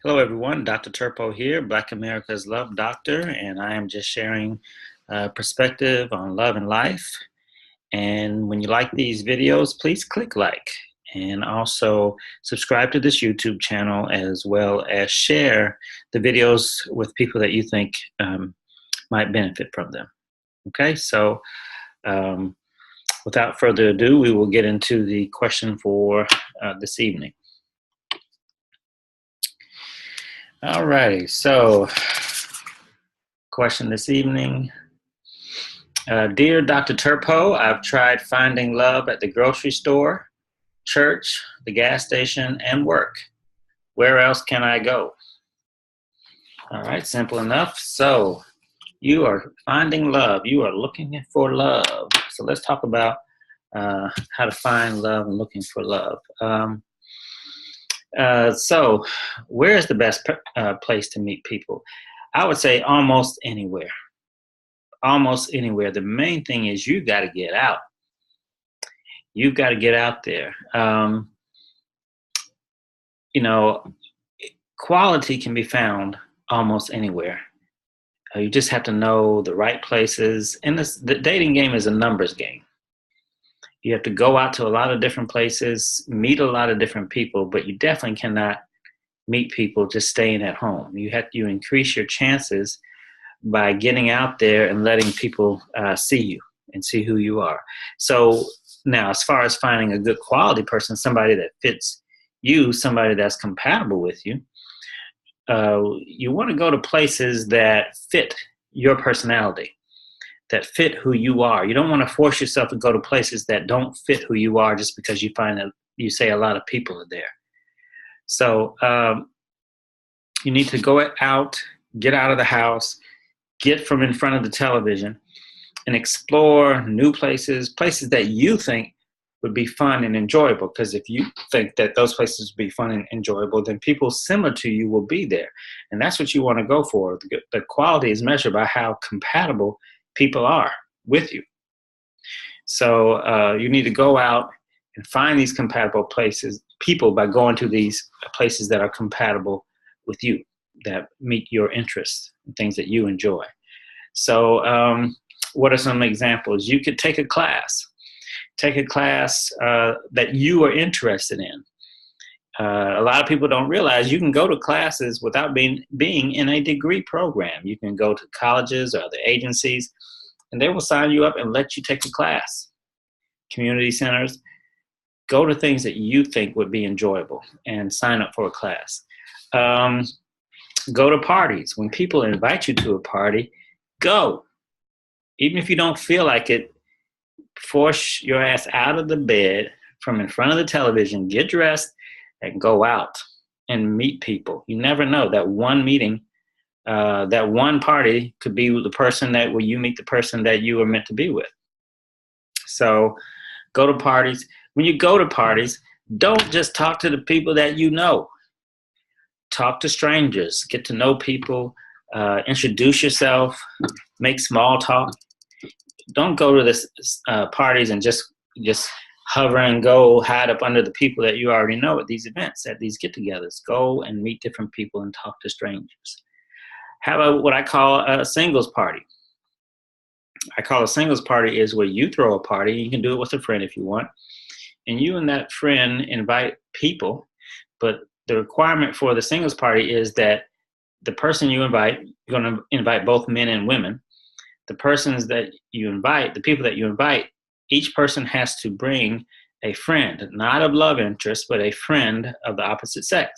Hello, everyone. Dr. Turpeau here, Black America's Love Doctor, and I am just sharing perspective on love and life. And when you like these videos, please click like and also subscribe to this YouTube channel as well as share the videos with people that you think might benefit from them. Okay, so um, without further ado, we will get into the question for this evening. All righty, so question this evening. Dear Dr. Turpeau, I've tried finding love at the grocery store, church, the gas station, and work. Where else can I go? All right, simple enough. So you are finding love. You are looking for love. So let's talk about how to find love and looking for love. So where is the best place to meet people? I would say almost anywhere. Almost anywhere. The main thing is you got to get out. You've got to get out there. Quality can be found almost anywhere. You just have to know the right places. And the dating game is a numbers game. You have to go out to a lot of different places, meet a lot of different people, but you definitely cannot meet people just staying at home. You increase your chances by getting out there and letting people see you and see who you are. So now, as far as finding a good quality person, somebody that fits you, somebody that's compatible with you, you want to go to places that fit your personality, that fit who you are. You don't want to force yourself to go to places that don't fit who you are just because you find that you say a lot of people are there. So you need to go out, get out of the house, get from in front of the television, and explore new places that you think would be fun and enjoyable. Because if you think that those places would be fun and enjoyable, then people similar to you will be there. And that's what you want to go for. The quality is measured by how compatible people are with you. So you need to go out and find these compatible people by going to these places that are compatible with you, that meet your interests and things that you enjoy. So what are some examples? You could take a class. Take a class that you are interested in. A lot of people don't realize you can go to classes without being in a degree program. You can go to colleges or other agencies, and they will sign you up and let you take a class. Community centers, go to things that you think would be enjoyable and sign up for a class. Go to parties. When people invite you to a party, go. Even if you don't feel like it, force your ass out of the bed from in front of the television, get dressed, and go out and meet people. You never know. That one meeting, that one party could be the person where you meet the person that you were meant to be with. So go to parties. When you go to parties, don't just talk to the people that you know. Talk to strangers, get to know people, introduce yourself, make small talk. Don't go to this parties and just hover and go hide up under the people that you already know at these events, at these get-togethers. Go and meet different people and talk to strangers. Have what I call a singles party. I call a singles party is where you throw a party. You can do it with a friend if you want. And you and that friend invite people, but the requirement for the singles party is that the person you invite, you're going to invite both men and women. The persons that you invite, the people that you invite, each person has to bring a friend, not of love interest, but a friend of the opposite sex.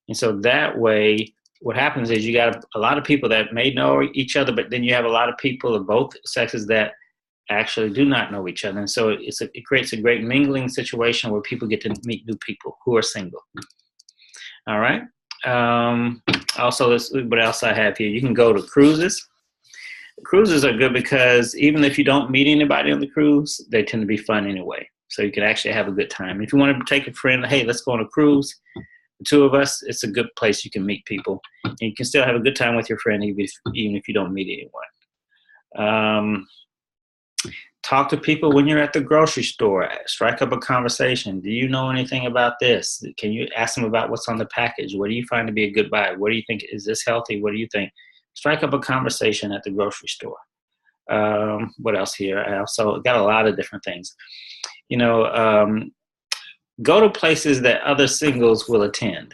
And so that way, what happens is you got a lot of people that may know each other, but then you have a lot of people of both sexes that actually do not know each other. And so it creates a great mingling situation where people get to meet new people who are single. All right. Also, what else I have here? You can go to cruises. Cruises are good because even if you don't meet anybody on the cruise, they tend to be fun anyway. So you can actually have a good time. If you want to take a friend, hey, let's go on a cruise. The two of us, it's a good place you can meet people. And you can still have a good time with your friend even if you don't meet anyone. Talk to people when you're at the grocery store. Strike up a conversation. Do you know anything about this? Can you ask them about what's on the package? What do you find to be a good buy? What do you think? Is this healthy? What do you think? Strike up a conversation at the grocery store. What else here? I also got a lot of different things. Go to places that other singles will attend.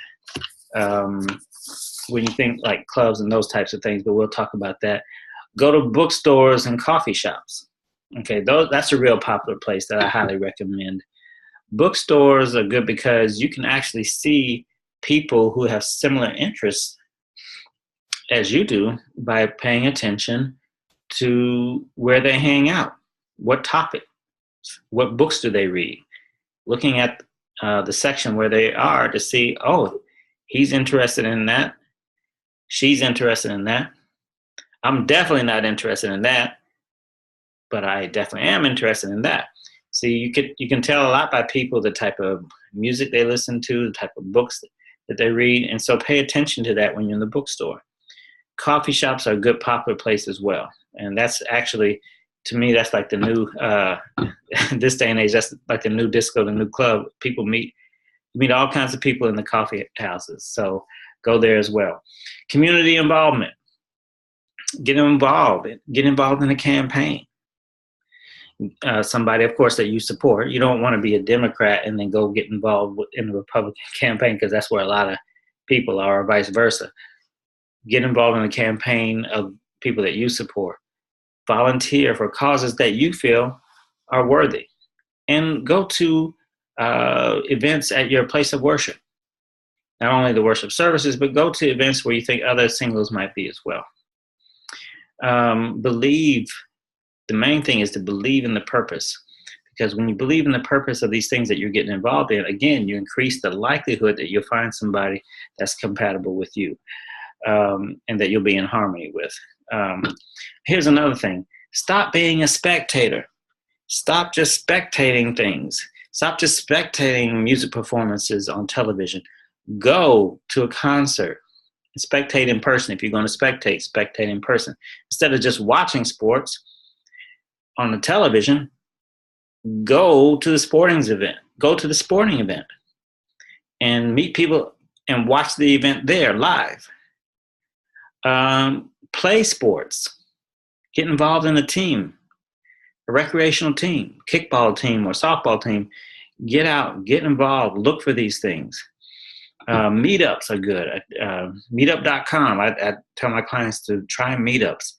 When you think like clubs and those types of things, but we'll talk about that. Go to bookstores and coffee shops. Okay, that's a real popular place that I highly recommend. Bookstores are good because you can actually see people who have similar interests as you do by paying attention to where they hang out, what topic, what books do they read, looking at the section where they are to see, oh, he's interested in that, she's interested in that. I'm definitely not interested in that, but I definitely am interested in that. See, you can tell a lot by people, the type of music they listen to, the type of books that they read, and so pay attention to that when you're in the bookstore. Coffee shops are a good popular place as well, and that's actually, to me, that's like the new this day and age. That's like the new disco, the new club. People meet all kinds of people in the coffee houses, so go there as well. Community involvement. Get involved in a campaign. Somebody, of course, that you support. You don't want to be a Democrat and then go get involved in the Republican campaign, because that's where a lot of people are, or vice versa. Get involved in a campaign of people that you support. Volunteer for causes that you feel are worthy. And go to events at your place of worship. Not only the worship services, but go to events where you think other singles might be as well. The main thing is to believe in the purpose, because when you believe in the purpose of these things that you're getting involved in, again, you increase the likelihood that you'll find somebody that's compatible with you, and that you'll be in harmony with. Here's another thing. Stop being a spectator. Stop just spectating things. Stop just spectating music performances on television. Go to a concert. Spectate in person. If you're going to spectate in person. Instead of just watching sports on the television, go to the sporting event and meet people and watch the event there live. Play sports. Get involved in a team, a recreational team, kickball team or softball team. Get out, get involved, look for these things. Meetups are good. Meetup.com. I tell my clients to try meetups.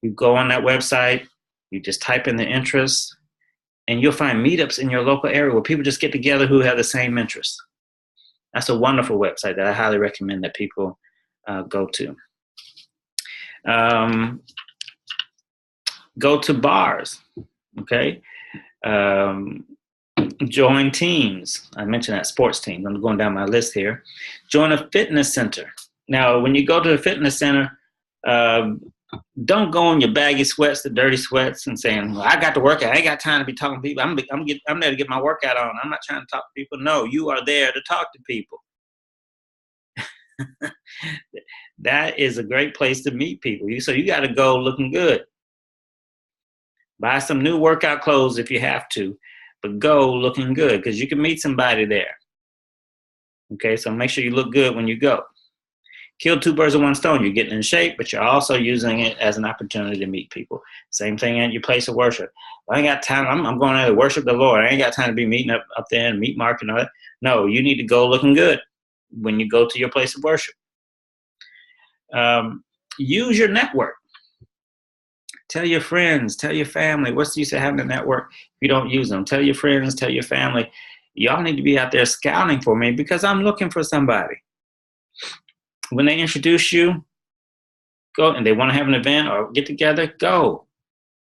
You go on that website, you just type in the interests, and you'll find meetups in your local area where people just get together who have the same interests. That's a wonderful website that I highly recommend that people go to. Go to bars, okay? Join teams. I mentioned that, sports teams. I'm going down my list here. Join a fitness center. Now, when you go to a fitness center, don't go in your baggy sweats, the dirty sweats, and saying, well, I got to work out. I ain't got time to be talking to people. I'm there to get my workout on. I'm not trying to talk to people. No, you are there to talk to people. That is a great place to meet people. So you got to go looking good. Buy some new workout clothes if you have to, but go looking good, because you can meet somebody there. Okay, so make sure you look good when you go. Kill two birds with one stone. You're getting in shape, but you're also using it as an opportunity to meet people. Same thing at your place of worship. I ain't got time. I'm going there to worship the Lord. I ain't got time to be meeting up there and meet Mark and all that. No, you need to go looking good when you go to your place of worship. Use your network. Tell your friends, tell your family. What's the use of having a network if you don't use them? Tell your friends, tell your family. Y'all need to be out there scouting for me because I'm looking for somebody. When they introduce you, go, and they want to have an event or get together, go.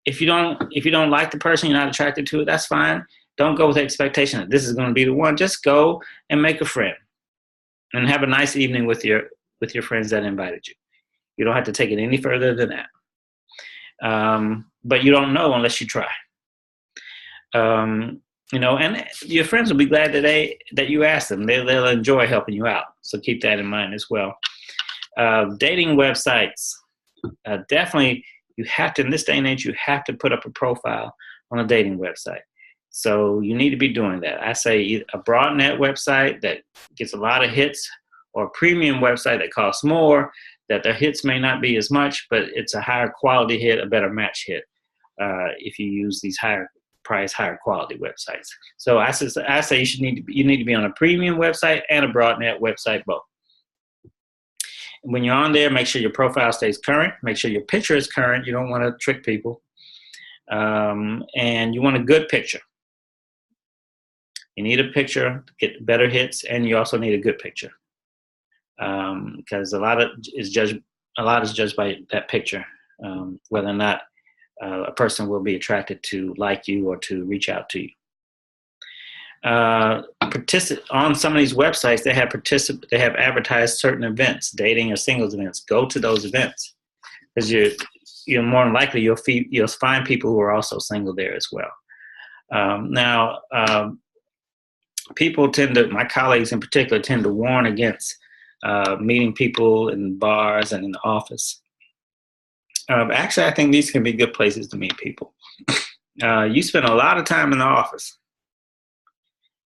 If you don't like the person, you're not attracted to it, that's fine. Don't go with the expectation that this is going to be the one. Just go and make a friend and have a nice evening with your friends that invited you. You don't have to take it any further than that. But you don't know unless you try. And your friends will be glad that you asked them. They'll enjoy helping you out. So keep that in mind as well. Dating websites. Definitely, you have to, in this day and age, you have to put up a profile on a dating website. So you need to be doing that. I say a broadnet website that gets a lot of hits, or a premium website that costs more, that the hits may not be as much, but it's a higher quality hit, a better match hit, if you use these higher price, higher quality websites. So I say you need to be on a premium website and a broadnet website both. When you're on there, make sure your profile stays current. Make sure your picture is current. You don't want to trick people. And you want a good picture. You need a picture to get better hits, and you also need a good picture, because a lot is judged by that picture, whether or not a person will be attracted to like you or to reach out to you. On some of these websites, they have advertised certain events, dating or singles events. Go to those events, because you're more than likely you'll find people who are also single there as well. Now, my colleagues in particular, tend to warn against meeting people in bars and in the office. Actually, I think these can be good places to meet people. You spend a lot of time in the office.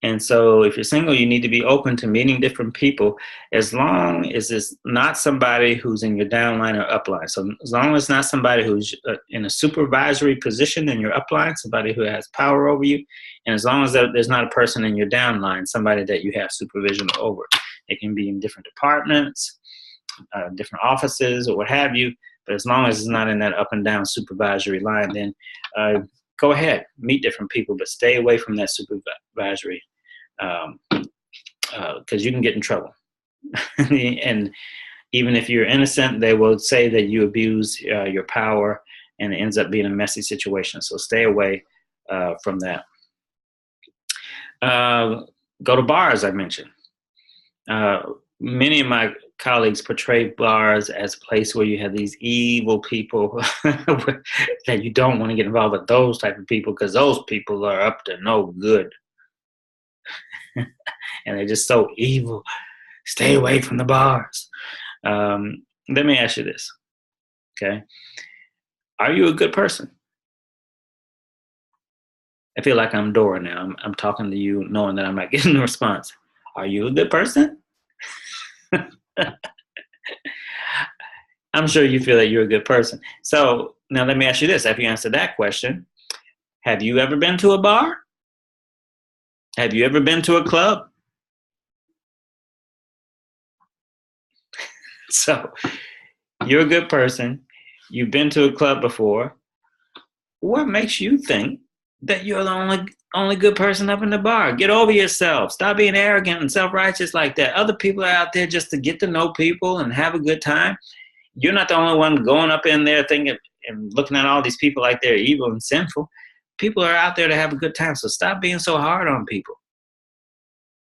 And so if you're single, you need to be open to meeting different people, as long as it's not somebody who's in your downline or upline. So as long as it's not somebody who's in a supervisory position in your upline, somebody who has power over you, and as long as there's not a person in your downline, somebody that you have supervision over. It can be in different departments, different offices, or what have you. But as long as it's not in that up and down supervisory line, then go ahead, meet different people, but stay away from that supervisory, because you can get in trouble. And even if you're innocent, they will say that you abuse your power, and it ends up being a messy situation. So stay away from that. Go to bars, I mentioned. Many of my colleagues portray bars as a place where you have these evil people that you don't want to get involved with those type of people, because those people are up to no good. And they're just so evil. Stay away from the bars. Let me ask you this, okay? Are you a good person? I feel like I'm Dora now. I'm talking to you knowing that I'm not getting a response. Are you a good person? I'm sure you feel that you're a good person. So now let me ask you this. After you answer that question, have you ever been to a bar? Have you ever been to a club? So you're a good person. You've been to a club before. What makes you think that you're the only good person up in the bar? Get over yourself. Stop being arrogant and self-righteous like that. Other people are out there just to get to know people and have a good time. You're not the only one going up in there thinking and looking at all these people like they're evil and sinful. People are out there to have a good time. So stop being so hard on people.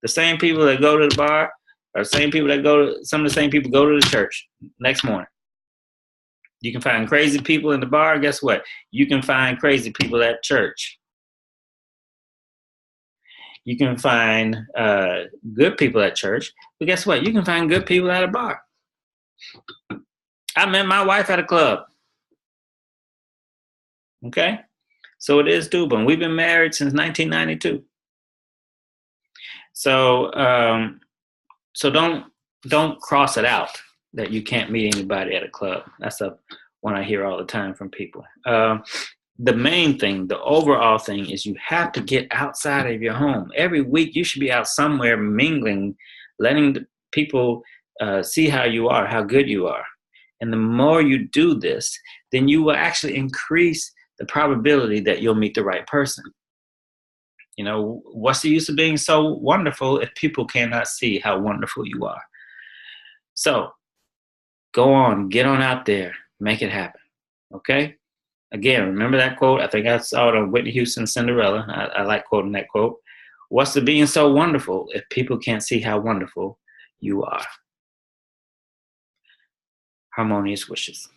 The same people that go to the bar are some of the same people go to the church next morning. You can find crazy people in the bar. Guess what? You can find crazy people at church. You can find good people at church. But guess what? You can find good people at a bar. I met my wife at a club. Okay? So it is doable. And we've been married since 1992. So don't cross it out that you can't meet anybody at a club. That's one I hear all the time from people. The main thing, the overall thing, is you have to get outside of your home. Every week you should be out somewhere mingling, letting the people see how you are, how good you are. And the more you do this, then you will actually increase the probability that you'll meet the right person. You know, what's the use of being so wonderful if people cannot see how wonderful you are? So go on, get on out there, make it happen. Okay? Again, remember that quote? I think I saw it on Whitney Houston's Cinderella. I like quoting that quote. What's the being so wonderful if people can't see how wonderful you are? Harmonious wishes.